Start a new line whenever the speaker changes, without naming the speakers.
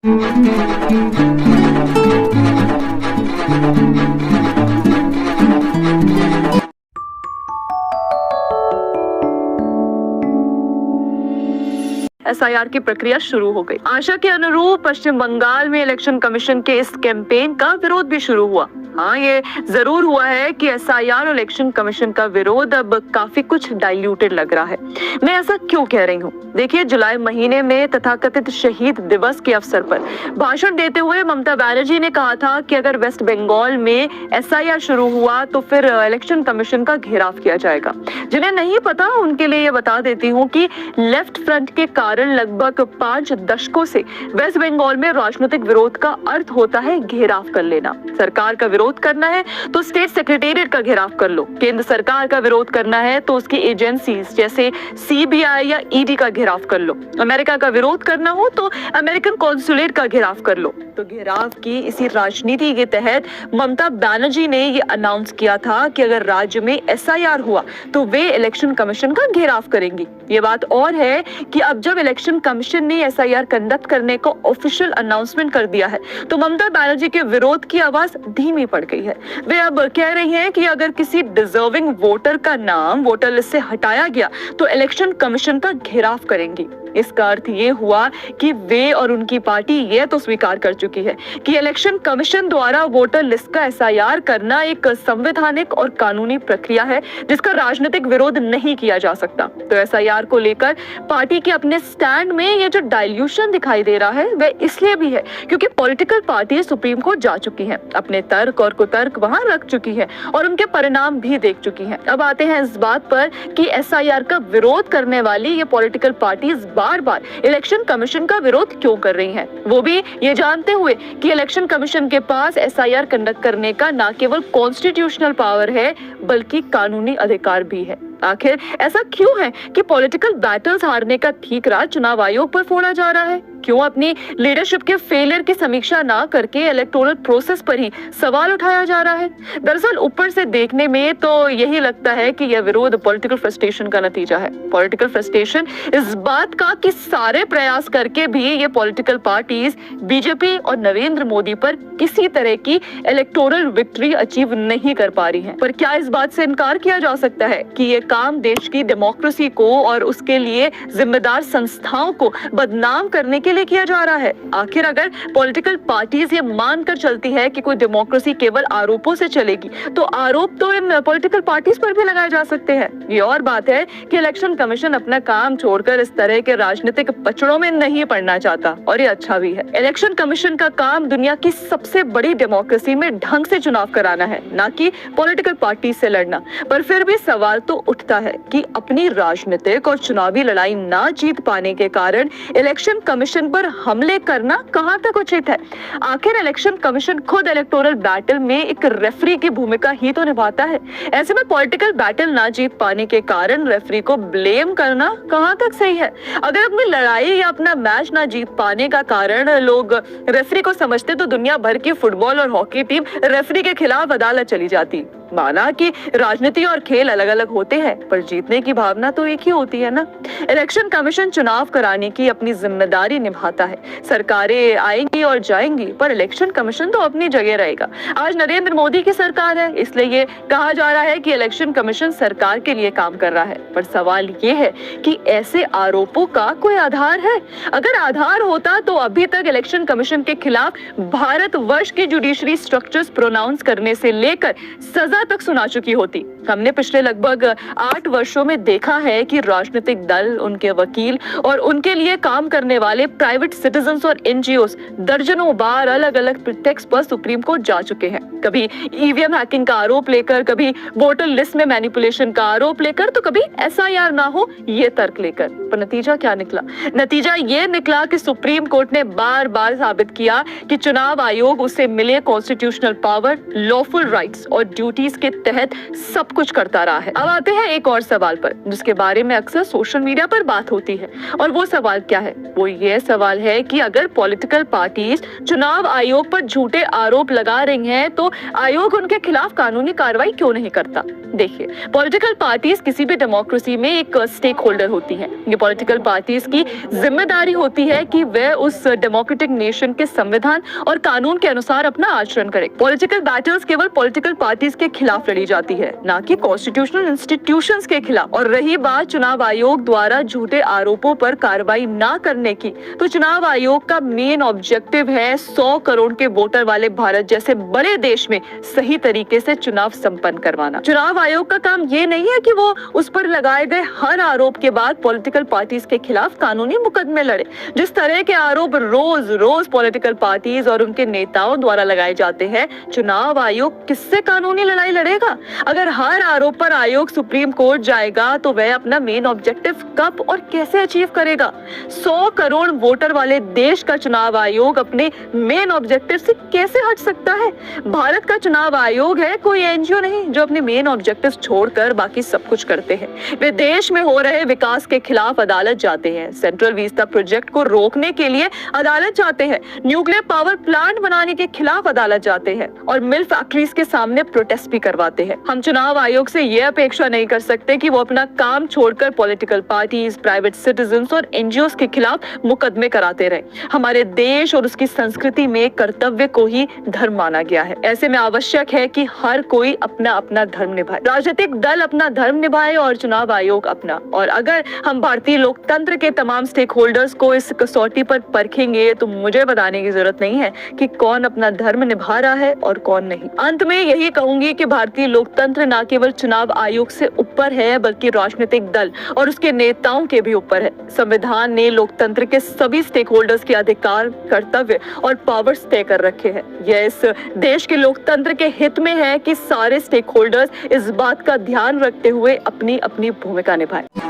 SIR की प्रक्रिया शुरू हो गई। आशा के अनुरूप पश्चिम बंगाल में इलेक्शन कमीशन के इस कैंपेन का विरोध भी शुरू हुआ। हाँ, ये जरूर हुआ है कि एसआईआर और इलेक्शन कमीशन का विरोध अब काफी कुछ डाइल्यूटेड लग रहा है। मैं ऐसा क्यों कह रही हूँ? देखिए, जुलाई महीने में तथाकथित शहीद दिवस के अवसर पर भाषण देते हुए ममता बनर्जी ने कहा था कि अगर वेस्ट बंगाल में एसआईआर शुरू हुआ तो फिर इलेक्शन कमीशन का घेराव किया जाएगा। जिन्हें नहीं पता उनके लिए ये बता देती हूँ कि लेफ्ट फ्रंट के कारण लगभग 5 दशकों से वेस्ट बंगाल में राजनीतिक विरोध का अर्थ होता है घेराव कर लेना। सरकार का विरोध करना है तो स्टेट सेक्रेटेरिएट का घेराव कर लो, केंद्र सरकार का विरोध करना है तो उसकी एजेंसीज जैसे सीबीआई या ईडी का घेराव कर लो, अमेरिका का विरोध करना हो तो अमेरिकन कॉन्सुलेट का घेराव कर लो। तो घेराव की इसी राजनीति के तहत ममता बनर्जी ने ये अनाउंस किया था कि अगर राज्य में एसआईआर हुआ तो वे इलेक्शन कमीशन का घेराव करेंगी। ये बात और है कि अब जब इलेक्शन कमीशन ने एसआईआर कंडक्ट करने को ऑफिशियल अनाउंसमेंट कर दिया है तो ममता बनर्जी के विरोध की आवाज धीमी पड़ गई है। वे अब कह रही हैं कि अगर किसी डिजर्विंग वोटर का नाम वोटर लिस्ट से हटाया गया तो इलेक्शन कमीशन का घेराव करेंगी। इसका अर्थ ये हुआ कि वे और उनकी पार्टी ये तो स्वीकार कर चुकी है कि इलेक्शन कमीशन द्वारा वोटर लिस्ट का एसआईआर करना एक संवैधानिक और कानूनी प्रक्रिया है जिसका राजनीतिक विरोध नहीं किया जा सकता। तो एसआईआर को लेकर पार्टी के अपने स्टैंड में ये जो डाइल्यूशन दिखाई दे रहा है वह इसलिए भी है क्योंकि पॉलिटिकल पार्टी सुप्रीम कोर्ट जा चुकी है, अपने तर्क और कुतर्क वहां रख चुकी है और उनके परिणाम भी देख चुकी है। अब आते हैं इस बात पर कि एसआईआर का विरोध करने वाली ये पॉलिटिकल पार्टीज बार बार इलेक्शन कमीशन का विरोध क्यों कर रही हैं, वो भी ये जानते हुए कि इलेक्शन कमीशन के पास एसआईआर कंडक्ट करने का न केवल कॉन्स्टिट्यूशनल पावर है बल्कि कानूनी अधिकार भी है। आखिर ऐसा क्यों है कि पॉलिटिकल बैटल्स हारने का ठीक राज चुनाव आयोग पर फोड़ा जा रहा है? क्यों अपनी लीडरशिप के फेलियर की समीक्षा ना करके इलेक्टोरल प्रोसेस पर ही सवाल उठाया जा रहा है? दरअसल ऊपर से देखने में तो यही लगता है कि यह विरोध पॉलिटिकल फ्रस्ट्रेशन का नतीजा है। पॉलिटिकल फ्रस्ट्रेशन इस बात का कि सारे प्रयास करके भी ये पॉलिटिकल पार्टीज बीजेपी और नरेंद्र मोदी पर किसी तरह की इलेक्टोरल विक्ट्री अचीव नहीं कर पा रही है। पर क्या इस बात से इनकार किया जा सकता है कि ये काम देश की डेमोक्रेसी को और उसके लिए जिम्मेदार संस्थाओं को बदनाम करने के लिए किया जा रहा है? आखिर अगर पॉलिटिकल पार्टीज ये मानकर चलती है कि कोई डेमोक्रेसी केवल आरोपों से चलेगी तो आरोप तो इन पॉलिटिकल पार्टीज पर भी लगाए जा सकते हैं। ये और बात है कि इलेक्शन कमीशन अपना काम छोड़कर इस तरह के राजनीतिक पचड़ों में नहीं पड़ना चाहता और ये अच्छा भी है। इलेक्शन कमीशन का काम दुनिया की सबसे बड़ी डेमोक्रेसी में ढंग से चुनाव कराना है, ना कि पॉलिटिकल पार्टी से लड़ना। पर फिर भी सवाल तो उठता है कि अपनी राजनीतिक और चुनावी लड़ाई ना जीत पाने के कारण इलेक्शन कमीशन पर हमले करना कहां तक उचित है? आखिर इलेक्शन कमीशन खुद इलेक्टोरल बैटल में एक रेफरी की भूमिका ही तो निभाता है। ऐसे में पॉलिटिकल बैटल ना जीत पाने के कारण रेफरी को ब्लेम करना कहां तक सही है? अगर अपनी लड़ाई या अपना मैच ना जीत पाने का कारण लोग रेफरी को समझते तो दुनिया भर की फुटबॉल और हॉकी टीम रेफरी के खिलाफ अदालत चली जाती। माना कि राजनीति और खेल अलग अलग होते हैं पर जीतने की भावना तो एक ही होती है ना। इलेक्शन कमीशन चुनाव कराने की अपनी जिम्मेदारी निभाता है। सरकारें आएंगी और जाएंगी पर इलेक्शन कमीशन तो अपनी जगह रहेगा। आज नरेंद्र मोदी की सरकार है इसलिए ये कहा जा रहा है कि इलेक्शन कमीशन सरकार के लिए काम कर रहा है। पर सवाल ये है कि ऐसे आरोपों का कोई आधार है? अगर आधार होता तो अभी तक इलेक्शन कमीशन के खिलाफ भारतवर्ष के जुडिशरी स्ट्रक्चर्स प्रोनाउंस करने से लेकर सजा तक सुना चुकी होती। हमने पिछले लगभग 8 वर्षों में देखा है कि राजनीतिक दल, उनके वकील और उनके लिए काम करने वाले प्राइवेट सिटीजन्स और एनजीओस दर्जनों बार अलग अलग प्रिटेक्स्ट पर सुप्रीम कोर्ट जा चुके हैं। कभी ईवीएम हैकिंग का आरोप लेकर, कभी वोटर लिस्ट में मैनिपुलेशन का आरोप लेकर, तो कभी एसआईआर ना हो ये तर्क लेकर। पर नतीजा क्या निकला? नतीजा ये निकला कि सुप्रीम कोर्ट ने बार बार साबित किया कि चुनाव आयोग उसे मिले कॉन्स्टिट्यूशनल पावर, लॉफुल राइट्स और ड्यूटीज के तहत सब कुछ करता रहा है। अब आते हैं एक और सवाल पर, जिसके बारे में अक्सर सोशल मीडिया पर बात होती है, और वो सवाल क्या है? वो ये सवाल है कि अगर पॉलिटिकल पार्टीज चुनाव आयोग पर झूठे आरोप लगा रही हैं, तो आयोग उनके खिलाफ कानूनी कार्रवाई क्यों नहीं करता? देखिए, पॉलिटिकल पार्टीज किसी भी डेमोक्रेसी में एक स्टेक होल्डर होती हैं। ये पॉलिटिकल पार्टीज की जिम्मेदारी होती है कि वे उस डेमोक्रेटिक नेशन के संविधान और कानून के अनुसार अपना आचरण करें। पॉलिटिकल बैटल्स केवल पॉलिटिकल पार्टीज के खिलाफ लड़ी जाती है, ना कि कॉन्स्टिट्यूशनल इंस्टीट्यूशंस के खिलाफ। और रही बात चुनाव आयोग द्वारा झूठे आरोपों पर कार्रवाई ना करने की, तो चुनाव आयोग का मेन ऑब्जेक्टिव है 100 करोड़ के वोटर वाले भारत जैसे बड़े देश में सही तरीके से चुनाव संपन्न करवाना। चुनाव आयोग का काम ये नहीं है कि वो उस पर लगाए गए हर आरोप के बाद पॉलिटिकल पार्टीज के खिलाफ कानूनी मुकदमे लड़े। जिस तरह के आरोप रोज रोज पॉलिटिकल पार्टीज और उनके नेताओं द्वारा लगाए जाते हैं, चुनाव आयोग किससे कानूनी लड़ाई लड़ेगा? अगर हर आरोप पर आयोग सुप्रीम कोर्ट जाएगा, तो वह अपना मेन ऑब्जेक्टिव कब और कैसे अचीव करेगा? 100 करोड़ वोटर वाले देश का चुनाव आयोग अपने मेन ऑब्जेक्टिव से कैसे हट सकता है? भारत का चुनाव आयोग है, कोई एनजीओ नहीं जो अपने मेन ऑब्जेक्टिव छोड़कर बाकी सब कुछ करते हैं। वे देश में हो रहे विकास के खिलाफ अदालत जाते हैं, सेंट्रल विस्ता प्रोजेक्ट को रोकने के लिए अदालत जाते हैं, न्यूक्लियर पावर प्लांट बनाने के खिलाफ अदालत जाते हैं, और मिल फैक्ट्रीज के सामने प्रोटेस्ट भी करवाते हैं। हम चुनाव आयोग से यह अपेक्षा नहीं कर सकते कि वो अपना काम छोड़कर पॉलिटिकल पार्टीज, प्राइवेट सिटीजन्स और एनजीओ के खिलाफ मुकदमे कराते रहे। हमारे देश और उसकी संस्कृति में कर्तव्य को ही धर्म माना गया है। ऐसे में आवश्यक है कि हर कोई अपना अपना धर्म निभाए, राजनीतिक दल अपना धर्म निभाए और चुनाव आयोग अपना। और अगर हम भारतीय लोकतंत्र के तमाम स्टेक होल्डर्स को इस कसौटी पर परखेंगे, तो मुझे बताने की जरूरत नहीं है कि कौन अपना धर्म निभा रहा है और कौन नहीं। अंत में यही कहूंगी कि भारतीय लोकतंत्र न केवल चुनाव आयोग से ऊपर है, बल्कि राजनीतिक दल और उसके नेताओं के भी ऊपर है। संविधान ने लोकतंत्र के सभी स्टेक होल्डर्स के अधिकार, कर्तव्य और पावर्स तय कर रखे हैं। यह इस देश के लोकतंत्र के हित में है कि सारे स्टेक होल्डर्स इस बात का ध्यान रखते हुए अपनी अपनी भूमिका निभाएं।